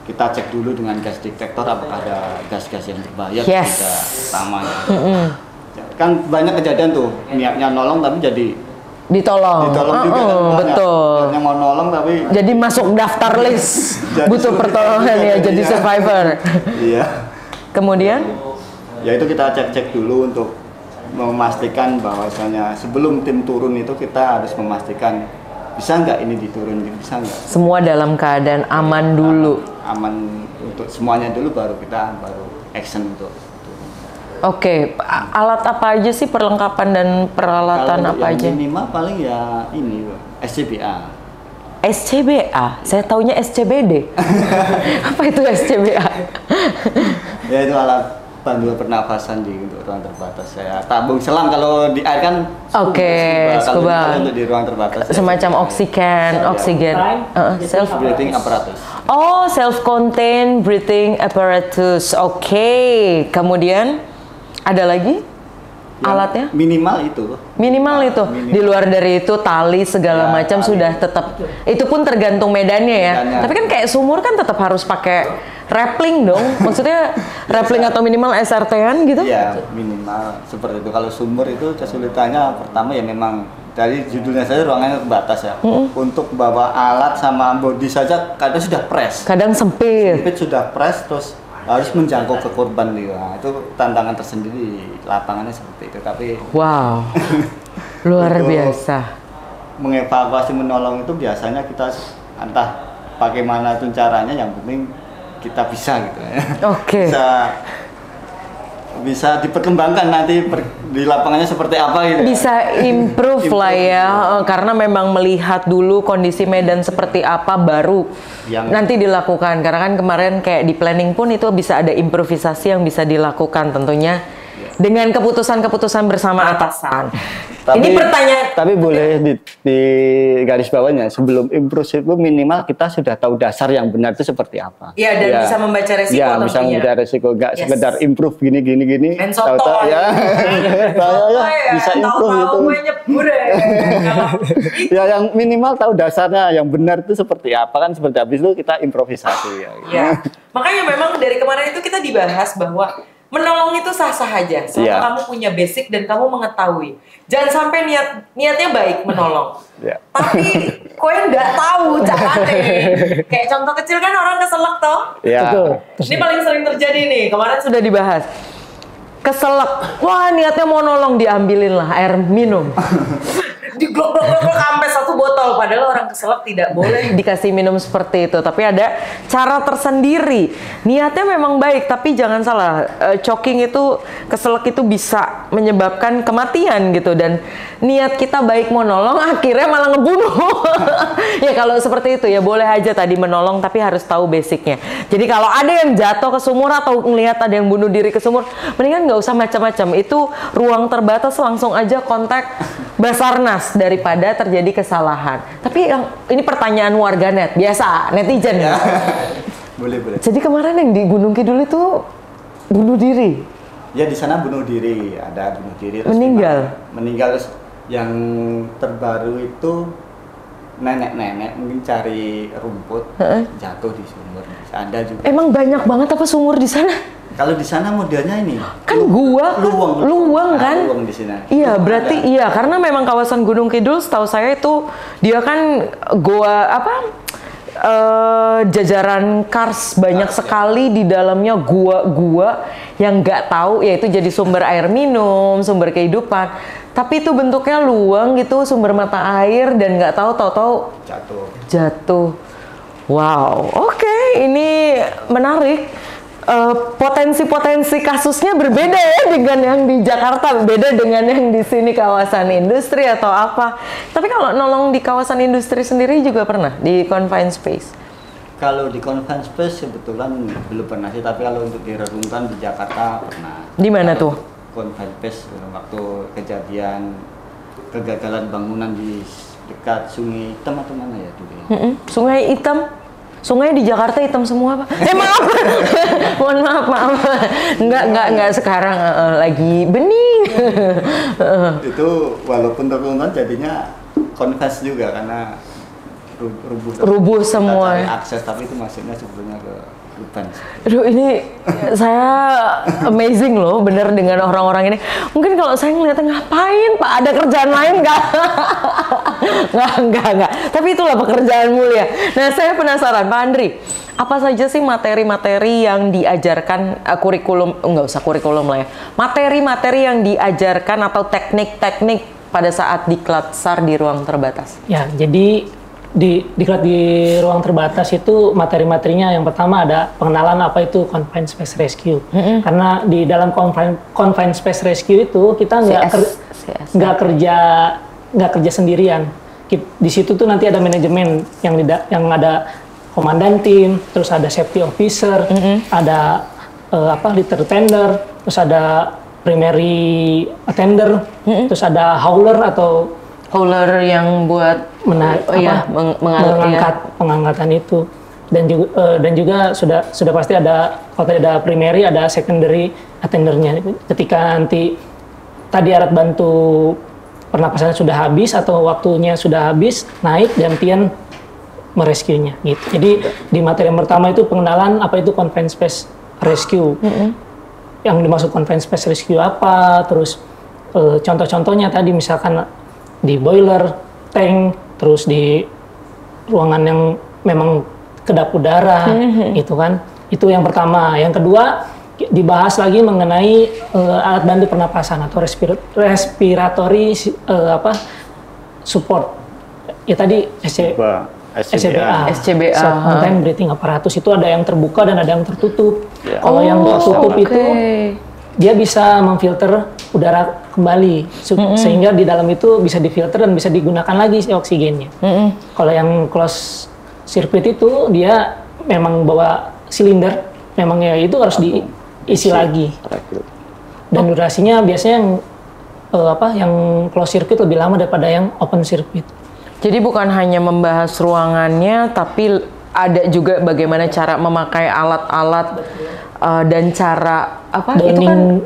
kita cek dulu dengan gas detektor apakah ada gas-gas yang berbahaya tidak utamanya. Kan banyak kejadian tuh niatnya nolong tapi jadi ditolong juga kan, betul. Yang mau nolong tapi jadi masuk daftar list butuh pertolongan ya, jadi survivor. Iya. Kemudian? Ya itu kita cek dulu untuk memastikan bahwasanya sebelum tim turun itu kita harus memastikan bisa nggak ini diturunkan, bisa nggak? Semua dalam keadaan aman dulu. Aman untuk semuanya dulu baru action untuk. Oke, alat apa aja sih, perlengkapan dan peralatan apa aja? Minimal paling ya ini SCBA. SCBA? Saya taunya SCBD. Apa itu SCBA? Ya itu alat bantu pernafasan untuk ruang terbatas. Saya tabung selang kalau di air kan. Scuba. Kalau di ruang terbatas. Semacam oksigen. Self breathing apparatus. Oh, self-contained breathing apparatus. Oke. Kemudian ada lagi alatnya? Minimal itu. Minimal itu. Di luar dari itu tali segala macam sudah tetap. Itu pun tergantung medannya ya. Tapi kan kayak sumur kan tetap harus pakai rappling dong. Maksudnya rappling atau minimal SRT-an gitu? Iya, minimal seperti itu. Kalau sumur itu kesulitannya pertama ya memang dari judulnya saja ruangannya terbatas ya. Untuk bawa alat sama body saja kadang sudah press. Kadang sempit. Sudah press terus harus menjangkau ke korban gitu. Nah, itu tantangan tersendiri lapangannya seperti itu. Tapi wow. Luar biasa. Mengevakuasi menolong itu biasanya kita entah bagaimana itu caranya, yang penting kita bisa gitu ya. Oke. Bisa diperkembangkan nanti di lapangannya seperti apa gitu. Bisa improve lah ya, karena memang melihat dulu kondisi medan seperti apa baru nanti dilakukan. Karena kan kemarin kayak di planning pun itu bisa ada improvisasi yang bisa dilakukan tentunya dengan keputusan-keputusan bersama atasan. Ini pertanyaan. Tapi boleh di garis bawahnya, sebelum improve itu minimal kita sudah tahu dasar yang benar itu seperti apa. Iya, dan bisa membaca resiko ya, tentunya. Bisa membaca resiko, nggak sekedar improve gini. Tahu-tahu ya. Bisa improve itu. Ya, yang minimal tahu dasarnya yang benar itu seperti apa, kan seperti habis itu kita improvisasi ya. Iya. Makanya memang dari kemarin itu kita dibahas bahwa menolong itu sah-sah aja, selama kamu punya basic dan kamu mengetahui. Jangan sampai niatnya baik menolong, tapi kowe nggak tahu caranya. Kayak contoh kecil kan orang keselak toh. Iya. Ini paling sering terjadi nih, kemarin sudah dibahas. keselak. Wah, niatnya mau nolong, diambilin lah air minum. Diglok-glok sampai 1 botol, padahal orang keselak tidak boleh dikasih minum seperti itu, tapi ada cara tersendiri. Niatnya memang baik, tapi jangan salah, choking itu, keselak itu bisa menyebabkan kematian gitu, dan niat kita baik mau nolong akhirnya malah ngebunuh. Ya kalau seperti itu ya boleh aja tadi menolong, tapi harus tahu basicnya. Jadi kalau ada yang jatuh ke sumur atau ngelihat ada yang bunuh diri ke sumur, mendingan nggak usah macam-macam. Itu ruang terbatas, langsung aja kontak Basarnas daripada terjadi kesalahan. Tapi ini pertanyaan warganet biasa, netizen ya. Boleh. Jadi kemarin yang di Gunung Kidul itu bunuh diri. Ya di sana bunuh diri, ada bunuh diri. Terus Meninggal. Meninggal. Terus yang terbaru itu nenek-nenek mungkin cari rumput, jatuh di sumur. Ada juga. Emang banyak banget apa sumur di sana? Kalau di sana modelnya ini Kan gua luwang kan? Luwang di sini. Iya, berarti iya, karena memang kawasan Gunung Kidul setahu saya itu dia kan gua jajaran kars banyak sekali di dalamnya, gua yang nggak tahu ya itu jadi sumber air minum, sumber kehidupan. Tapi itu bentuknya luwang gitu, sumber mata air, dan nggak tahu jatuh. Wow, oke, ini menarik. Potensi-potensi kasusnya berbeda ya dengan yang di Jakarta, beda dengan yang di sini kawasan industri atau apa. Tapi kalau nolong di kawasan industri sendiri juga pernah di confined space? Kalau di confined space kebetulan belum pernah sih, tapi kalau untuk di reruntuhan di Jakarta pernah. Di mana tuh? Confined space waktu kejadian kegagalan bangunan di dekat Sungai Hitam atau mana ya dulu ya? Sungai Hitam? Sungai di Jakarta hitam semua, Pak. Maaf. Mohon maaf. Enggak sekarang lagi bening. Itu walaupun terkuntan jadinya confess juga karena rubuh semua. Cari akses, tapi itu maksudnya sebetulnya ke hutan. Aduh, ini saya amazing loh, bener dengan orang-orang ini. Mungkin kalau saya ngeliatnya, ngapain Pak? Ada kerjaan lain nggak? Nggak. Tapi itulah pekerjaan mulia. Nah, saya penasaran, Pak Andri, apa saja sih materi-materi yang diajarkan kurikulum, nggak usah kurikulum lah ya, materi-materi yang diajarkan atau teknik-teknik pada saat diklat SAR di ruang terbatas? Ya, jadi diklat di ruang terbatas itu materi-materinya yang pertama ada pengenalan apa itu confined space rescue. Karena di dalam confined space rescue itu kita nggak kerja sendirian. Di situ tuh nanti ada manajemen yang ada komandan tim, terus ada safety officer, ada litter tender, terus ada primary attender, terus ada hauler atau hauler yang buat mengangkat pengangkatan itu, dan juga sudah pasti ada, kalau tadi ada primary ada secondary attendernya. Ketika nanti tadi alat bantu pernapasan sudah habis atau waktunya sudah habis, naik gantian merescue-nya gitu. Jadi di materi yang pertama itu pengenalan apa itu confined space rescue. Yang dimaksud confined space rescue apa, terus contoh-contohnya tadi misalkan di boiler, tank, terus di ruangan yang memang kedap udara, gitu kan. Itu yang pertama. Yang kedua, dibahas lagi mengenai alat bantu pernapasan atau respiratory support. Ya tadi SCBA. Short-term breathing apparatus itu ada yang terbuka dan ada yang tertutup. Kalau yang tertutup itu dia bisa memfilter udara kembali sehingga di dalam itu bisa difilter dan bisa digunakan lagi oksigennya. Kalau yang close circuit itu dia memang bawa silinder, memang ya itu harus diisi lagi. Dan durasinya biasanya yang close circuit lebih lama daripada yang open circuit. Jadi bukan hanya membahas ruangannya, tapi ada juga bagaimana cara memakai alat-alat dan cara Downing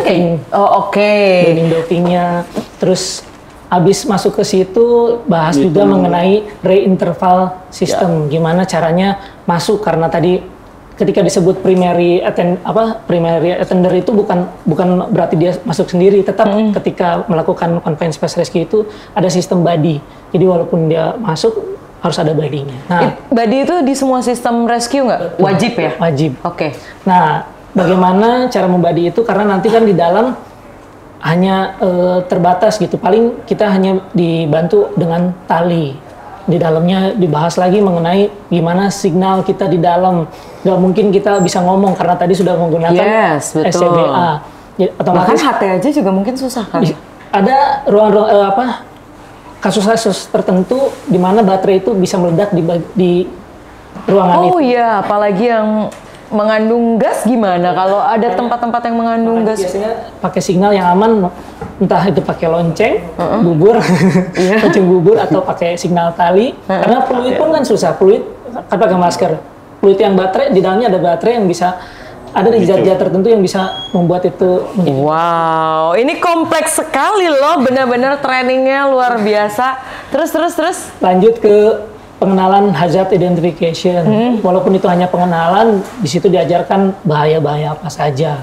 kayak downing dopingnya. Terus habis masuk ke situ bahas juga mengenai reinterval system, gimana caranya masuk, karena tadi ketika disebut primary attender itu bukan berarti dia masuk sendiri, tetap ketika melakukan confined space rescue itu ada sistem buddy. Jadi walaupun dia masuk harus ada buddy-nya. Nah, buddy itu di semua sistem rescue nggak? Wajib ya? Wajib. Oke. Nah, bagaimana cara membody itu, karena nanti kan di dalam hanya terbatas gitu. Paling kita hanya dibantu dengan tali. Di dalamnya dibahas lagi mengenai gimana signal kita di dalam. Gak mungkin kita bisa ngomong karena tadi sudah menggunakan SCBA. Ya, bahkan HT aja juga mungkin susah kan? Ada ruang-ruang kasus-kasus tertentu di mana baterai itu bisa meledak di ruangan itu. Oh iya, apalagi yang mengandung gas gimana? Kalau ada tempat-tempat yang mengandung gas? Biasanya pakai signal yang aman, entah itu pakai lonceng, bubur, lonceng bubur, atau pakai signal tali. Karena fluid pun kan susah, fluid kan pakai masker. Fluid yang baterai, di dalamnya ada baterai yang bisa, ada di zat-zat tertentu yang bisa membuat itu. Wow, ini kompleks sekali loh, benar-benar trainingnya luar biasa. Terus. Lanjut ke pengenalan hazard identification. Walaupun itu hanya pengenalan, di situ diajarkan bahaya-bahaya apa saja.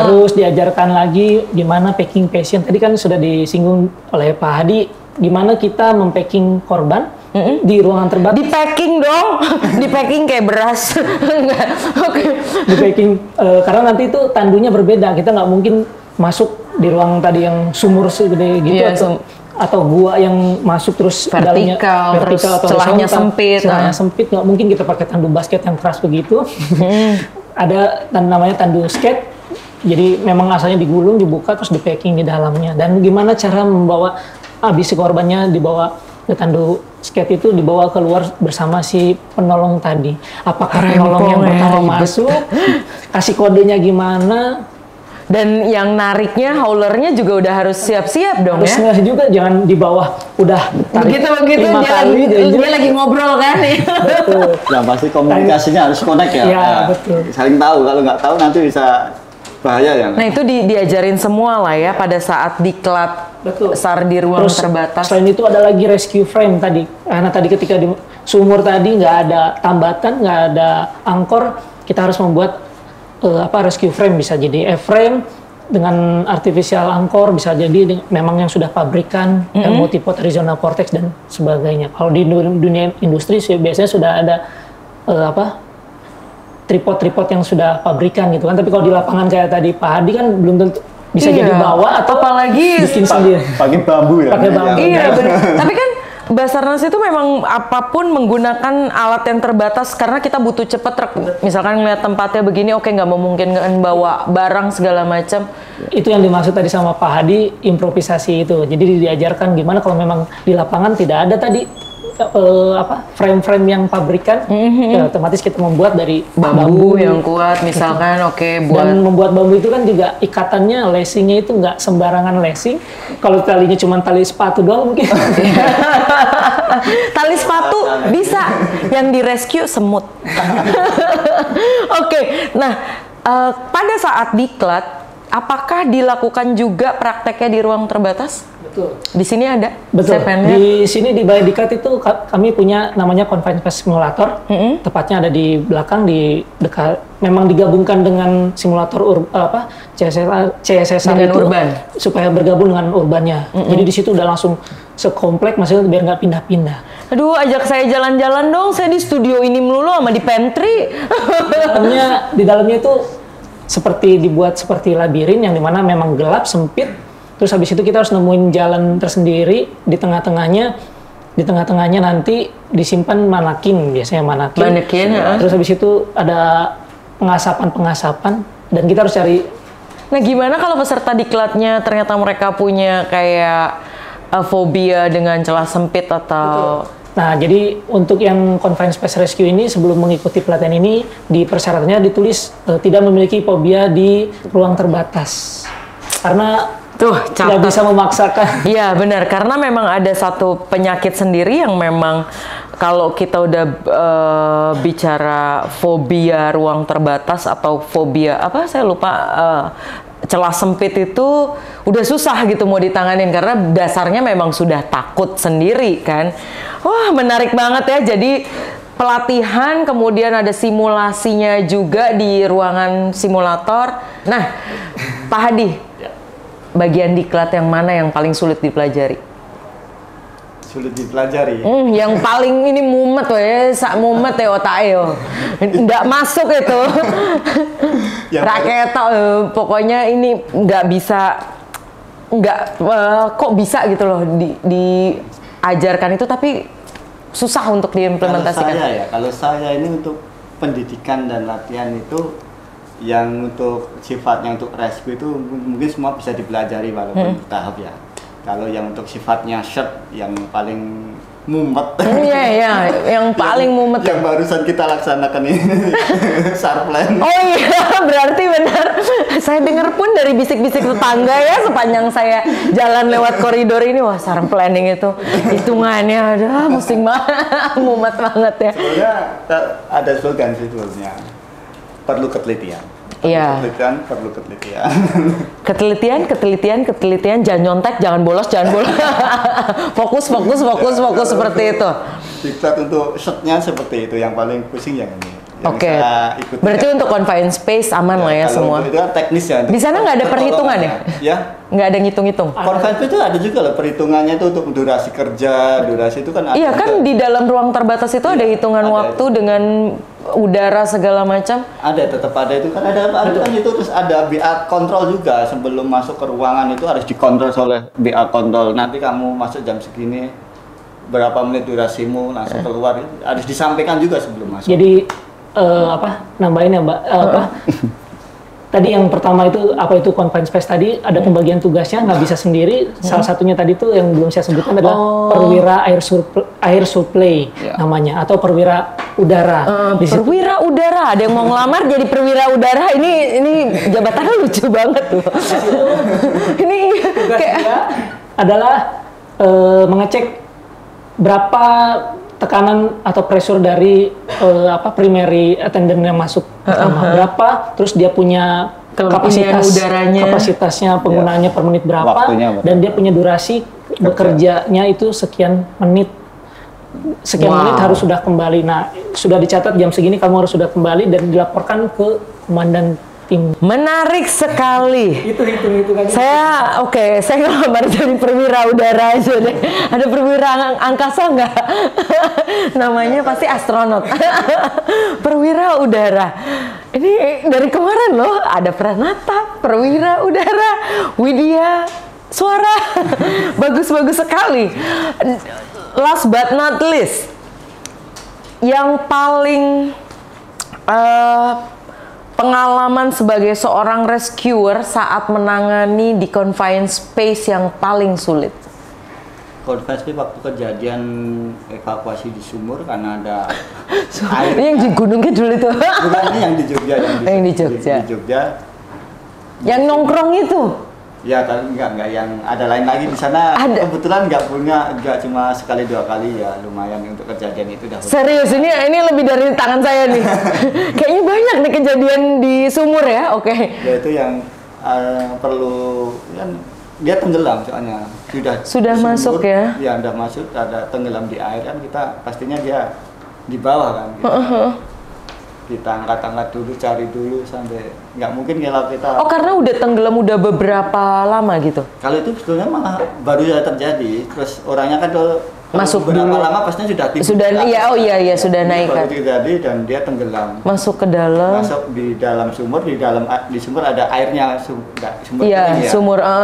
Terus diajarkan lagi gimana packing patient. Tadi kan sudah disinggung oleh Pak Hadi, gimana kita mempacking korban di ruangan terbatas. Di packing dong, di packing kayak beras. Enggak, oke. Di packing, karena nanti itu tandunya berbeda. Kita nggak mungkin masuk di ruang tadi yang sumur segede gitu, atau gua yang masuk terus vertikal atau celahnya sempit. Celahnya sempit, nggak mungkin kita pakai tandu basket yang keras begitu. Ada namanya tandu skate, jadi memang asalnya digulung, dibuka, terus di packing di dalamnya. Dan gimana cara membawa si korbannya dibawa ke tandu skate itu, dibawa keluar bersama si penolong tadi. Apakah penolong yang pertama masuk, kasih kodenya gimana? Dan yang nariknya, haulernya juga udah harus siap-siap dong harus ya? Harus juga, jangan di bawah udah tarik begitu dia lagi ngobrol kan nih. Betul. Yang pasti komunikasinya harus connect ya. Iya, betul. Saling tahu, kalau nggak tahu nanti bisa bahaya ya. Nah itu diajarin semua lah ya pada saat diklat SAR di ruang terbatas. Selain itu ada lagi rescue frame tadi. Karena tadi ketika di sumur tadi nggak ada tambatan, nggak ada angkor, kita harus membuat rescue frame. Bisa jadi F-frame dengan artificial angkor, bisa jadi memang yang sudah pabrikan, multipod horizontal vortex dan sebagainya. Kalau di dunia industri biasanya sudah ada tripod yang sudah pabrikan gitu kan. Tapi kalau di lapangan kayak tadi Pak Hadi kan belum tentu bisa jadi bawa, atau apalagi bikin sendiri. Pakai bambu ya. Pakai bambu. Iya benar. Tapi kan Basarnas itu memang apapun menggunakan alat yang terbatas karena kita butuh cepet. Misalkan ngeliat tempatnya begini, oke nggak memungkinkan bawa barang segala macam. Itu yang dimaksud tadi sama Pak Hadi, improvisasi itu. Jadi diajarkan gimana kalau memang di lapangan tidak ada tadi frame-frame yang pabrikan, ya otomatis kita membuat dari bambu yang kuat misalkan. Buat dan membuat bambu itu kan juga ikatannya, lacingnya itu nggak sembarangan lacing. Kalau talinya cuma tali sepatu doang mungkin. Tali sepatu bisa, yang di rescue semut. Nah pada saat diklat, apakah dilakukan juga prakteknya di ruang terbatas? Betul. Di sini ada. Betul. Di sini di Balai Diklat itu kami punya namanya Confined Space Simulator. Tepatnya ada di belakang, di dekat. Memang digabungkan dengan simulator CSSR itu urban, supaya bergabung dengan urbannya. Jadi di situ udah langsung sekomplek, maksudnya biar nggak pindah-pindah. Aduh, ajak saya jalan-jalan dong. Saya di studio ini melulu sama di pantry. Di dalamnya itu dibuat seperti labirin yang dimana memang gelap, sempit. Terus habis itu kita harus nemuin jalan tersendiri. Di tengah-tengahnya nanti disimpan biasanya manekin. Terus habis itu ada pengasapan dan kita harus cari. Nah, gimana kalau peserta diklatnya ternyata mereka punya kayak fobia dengan celah sempit atau? Betul. Nah, jadi untuk yang Confined Space Rescue ini, sebelum mengikuti pelatihan ini, di persyaratannya ditulis tidak memiliki fobia di ruang terbatas. Karena tidak bisa memaksakan. Iya benar, karena memang ada satu penyakit sendiri yang memang kalau kita udah bicara fobia ruang terbatas atau fobia saya lupa, celah sempit itu udah susah gitu mau ditanganin karena dasarnya memang sudah takut sendiri kan. Wah menarik banget ya, jadi pelatihan kemudian ada simulasinya juga di ruangan simulator. Nah Pak Hadi, bagian diklat yang mana yang paling sulit dipelajari? sulit dipelajari. Yang paling ini mumet mumet ya otaknya. Nggak masuk itu. Raketa pokoknya ini nggak bisa, kok bisa gitu loh diajarkan itu tapi susah untuk diimplementasikan. Kalau saya ini untuk pendidikan dan latihan itu yang untuk sifatnya untuk rescue itu mungkin semua bisa dipelajari walaupun bertahap ya. Kalau yang untuk sifatnya shirt yang paling mumet. Iya, yang paling mumet. Yang barusan kita laksanakan ini sarplan. Oh iya, berarti benar. Saya dengar pun dari bisik-bisik tetangga ya sepanjang saya jalan lewat koridor ini, wah sarm planning itu hitungannya ada pusing banget, mumet banget ya. Sebenarnya ada slogan sih sebetulnya. Perlu ketelitian. Iya. Perlu ketelitian. Ketelitian, jangan nyontek, jangan bolos. Fokus seperti itu. Diklat untuk shotnya seperti itu, yang paling pusing yang ini. Oke. Berarti untuk confined space aman lah ya semua. Itu kan teknis ya. Di sana nggak ada perhitungan ya? Ya. Nggak ada ngitung-ngitung. Confined space itu ada juga loh perhitungannya itu untuk durasi kerja, durasi itu kan ada. Iya kan di dalam ruang terbatas itu ada hitungan waktu dengan udara segala macam. Ada, tetap ada itu kan kan itu terus ada BA kontrol juga sebelum masuk ke ruangan itu harus dikontrol oleh BA kontrol. Nanti kamu masuk jam segini berapa menit durasimu langsung keluar itu harus disampaikan juga sebelum masuk. Jadi nambahin ya Mbak, tadi yang pertama itu confined space tadi ada pembagian tugasnya, nggak bisa sendiri. Salah satunya tadi tuh yang belum saya sebutkan adalah perwira air supply namanya, atau perwira udara. Perwira udara, ada yang mau ngelamar jadi perwira udara, ini jabatannya lucu banget tuh. Ini kayak adalah mengecek berapa tekanan atau pressure dari primary attendant yang masuk pertama berapa, terus dia punya kapasitasnya penggunaannya per menit berapa, dan dia punya durasi bekerjanya itu sekian menit. Menit harus sudah kembali. Nah, sudah dicatat jam segini kamu harus sudah kembali dan dilaporkan ke komandan tim. Menarik sekali. Itu kan. Saya ngelamar jadi perwira udara aja deh. Ada perwira angkasa nggak? Namanya pasti astronot. Perwira udara. Ini dari kemarin loh, ada Pranata, perwira udara, Widya Suara. Bagus-bagus sekali. Last but not least, yang paling pengalaman sebagai seorang rescuer saat menangani di confined space yang paling sulit. Confined space waktu kejadian evakuasi di sumur karena ada air. Ini yang di Gunung Kidul itu. Bukan, ini yang di Jogja. Yang di Jogja. Di Jogja. Yang nongkrong itu. Ya, enggak yang ada lain lagi di sana. Ada. Kebetulan enggak cuma sekali dua kali ya, lumayan untuk kejadian itu dah. Serius, ini lebih dari tangan saya nih. Kayaknya banyak nih kejadian di sumur ya. Oke. Ya itu yang perlu kan dia tenggelam soalnya. Sudah masuk ya. Ya, udah masuk, ada tenggelam di air kan, kita pastinya dia di bawah kan. Kita angkat-angkat dulu, cari dulu sampai nggak mungkin kalau kita. Oh, karena udah tenggelam udah beberapa lama gitu. Kalau itu sebetulnya malah baru saja terjadi, terus orangnya kan masuk berapa dulu. lama pastinya sudah tinggi. Sudah iya, sudah naik kan. Baru terjadi dan dia tenggelam. Masuk ke dalam. Masuk di dalam sumur, di sumur ada airnya, sumur iya, ya.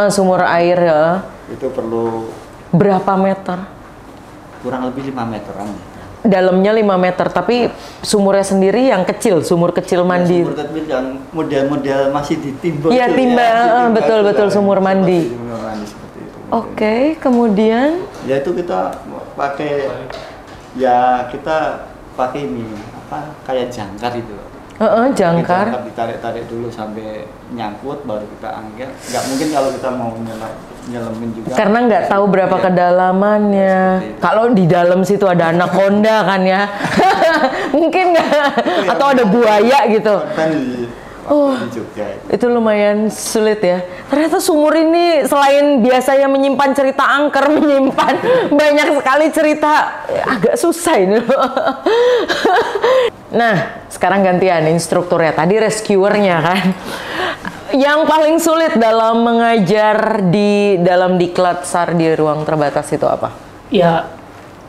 Sumur air ya. Itu perlu berapa meter? Kurang lebih 5 meteran. Dalamnya 5 meter, tapi sumurnya sendiri yang kecil, sumur kecil mandi. Sumur kecil yang model-model masih ditimbun. Iya, betul sumur mandi. Oke, kemudian? Ya itu kita pakai ini kayak jangkar itu. Jangkar. Ditarik-tarik dulu sampai nyangkut, baru kita angkat. Nggak mungkin kalau kita mau nyelemin juga. Karena nggak tahu berapa kedalamannya. Kalau di dalam situ ada anaconda kan ya. Mungkin nggak. Atau ada buaya gitu. Itu lumayan sulit ya. Ternyata sumur ini selain biasanya menyimpan cerita angker, menyimpan banyak sekali cerita agak susah ini. Nah, sekarang gantian instrukturnya. Tadi rescuernya kan. Yang paling sulit dalam mengajar di dalam diklat SAR di ruang terbatas itu apa? Ya,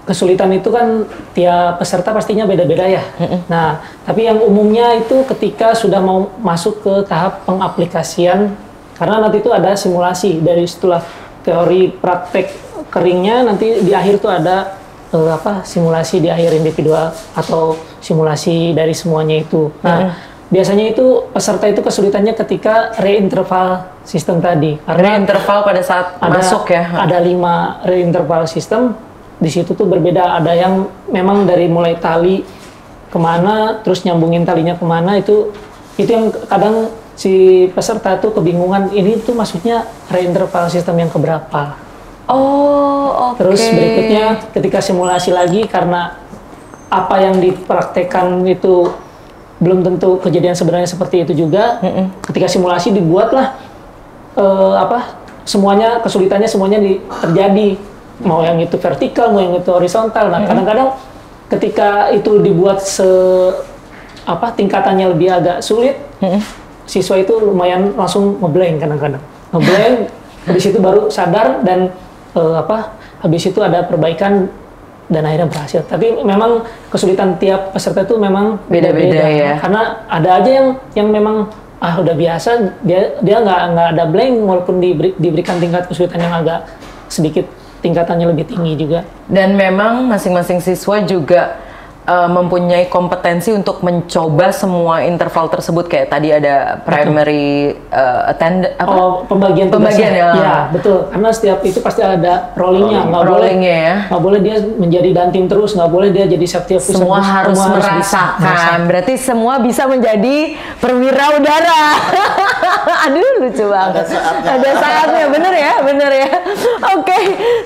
kesulitan itu kan tiap peserta pastinya beda-beda ya. Nah, tapi yang umumnya itu ketika sudah mau masuk ke tahap pengaplikasian, karena nanti itu ada simulasi dari setelah teori praktek keringnya, nanti di akhir tuh ada simulasi di akhir individual atau simulasi dari semuanya itu. Nah, biasanya itu peserta itu kesulitannya ketika reinterval sistem tadi. Karena reinterval pada saat masuk ya. Ada 5 reinterval sistem. Di situ tuh berbeda, ada yang memang dari mulai tali kemana, terus nyambungin talinya kemana, itu yang kadang si peserta tuh kebingungan, ini tuh maksudnya reinterval sistem yang keberapa. Oh, oke. Terus berikutnya ketika simulasi lagi, karena apa yang dipraktekkan itu belum tentu kejadian sebenarnya seperti itu juga, ketika simulasi dibuatlah semuanya, kesulitannya semuanya terjadi. Mau yang itu vertikal, mau yang itu horizontal. Nah, kadang-kadang ketika itu dibuat tingkatannya lebih agak sulit, siswa itu lumayan langsung ngeblank kadang-kadang. Ngeblank, habis itu baru sadar dan habis itu ada perbaikan dan akhirnya berhasil. Tapi memang kesulitan tiap peserta itu memang beda-beda ya. Karena ada aja yang memang udah biasa, dia nggak ada blank walaupun diberikan tingkat kesulitan yang agak sedikit tingkatannya lebih tinggi juga. Dan memang masing-masing siswa juga mempunyai kompetensi untuk mencoba semua interval tersebut, kayak tadi ada primary pembagian ya. Ya, betul. Karena setiap itu pasti ada rollingnya, nggak boleh dia menjadi dantim terus, nggak boleh dia jadi safety officer. Semua harus merasakan. Berarti semua bisa menjadi perwira udara. Aduh, lucu banget. Ada saatnya, bener ya. Oke,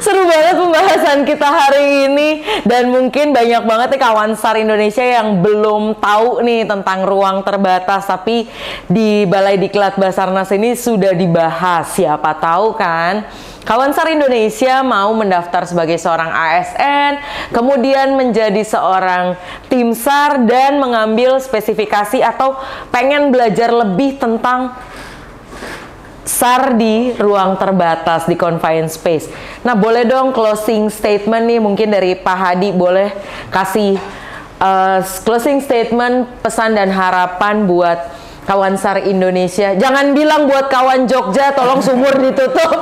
seru banget pembahasan kita hari ini, dan mungkin banyak banget nih kawan SAR Indonesia yang belum tahu nih tentang ruang terbatas, tapi di Balai Diklat Basarnas ini sudah dibahas. Siapa tahu kan kawan SAR Indonesia mau mendaftar sebagai seorang ASN, kemudian menjadi seorang tim SAR dan mengambil spesifikasi atau pengen belajar lebih tentang SAR di ruang terbatas, di confined space. Nah, boleh dong closing statement nih, mungkin dari Pak Hadi, boleh kasih closing statement, pesan dan harapan buat kawan SAR Indonesia. Jangan bilang buat kawan Jogja, tolong sumur ditutup,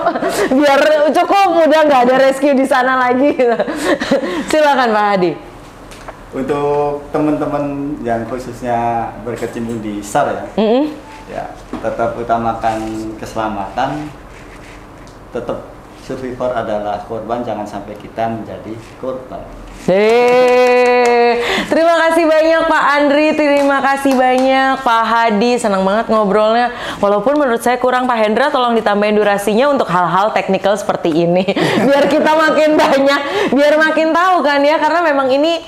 biar cukup, udah nggak ada rescue di sana lagi. Silakan Pak Hadi. Untuk teman-teman yang khususnya berkecimpung di SAR ya, ya tetap utamakan keselamatan, tetap survivor adalah korban, jangan sampai kita menjadi korban. Terima kasih banyak Pak Andri, terima kasih banyak Pak Hadi, senang banget ngobrolnya. Walaupun menurut saya kurang, Pak Hendra tolong ditambahin durasinya untuk hal-hal teknikal seperti ini, biar kita makin banyak, biar makin tahu kan ya, karena memang ini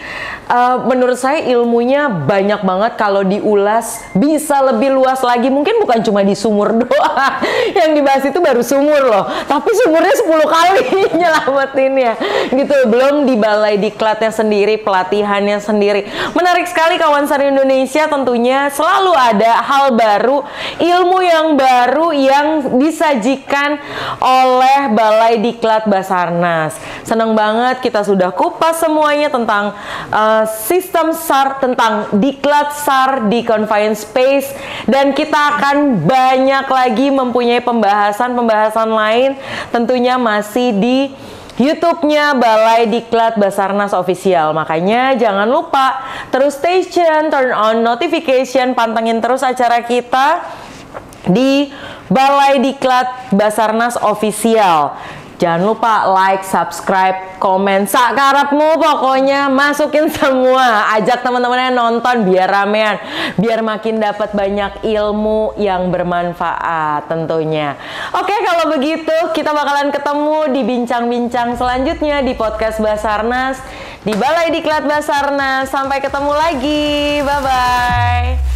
menurut saya ilmunya banyak banget, kalau diulas bisa lebih luas lagi. Mungkin bukan cuma di sumur doang, yang dibahas itu baru sumur loh, tapi sumurnya 10 kali nyelamatinnya gitu, belum di Balai Diklatnya sendiri, pelatihannya sendiri. Menarik sekali kawan SAR Indonesia, tentunya selalu ada hal baru, ilmu yang baru yang disajikan oleh Balai Diklat Basarnas. Senang banget kita sudah kupas semuanya tentang sistem SAR, tentang Diklat SAR di confined space, dan kita akan banyak lagi mempunyai pembahasan lain, tentunya masih di YouTube-nya Balai Diklat Basarnas Official. Makanya jangan lupa terus stay tune, turn on notification, pantengin terus acara kita di Balai Diklat Basarnas Official. Jangan lupa like, subscribe, komen, sakarapmu pokoknya, masukin semua. Ajak teman-temannya nonton biar ramean, biar makin dapat banyak ilmu yang bermanfaat tentunya. Oke, kalau begitu kita bakalan ketemu di bincang-bincang selanjutnya di podcast Basarnas, di Balai Diklat Basarnas. Sampai ketemu lagi, bye-bye.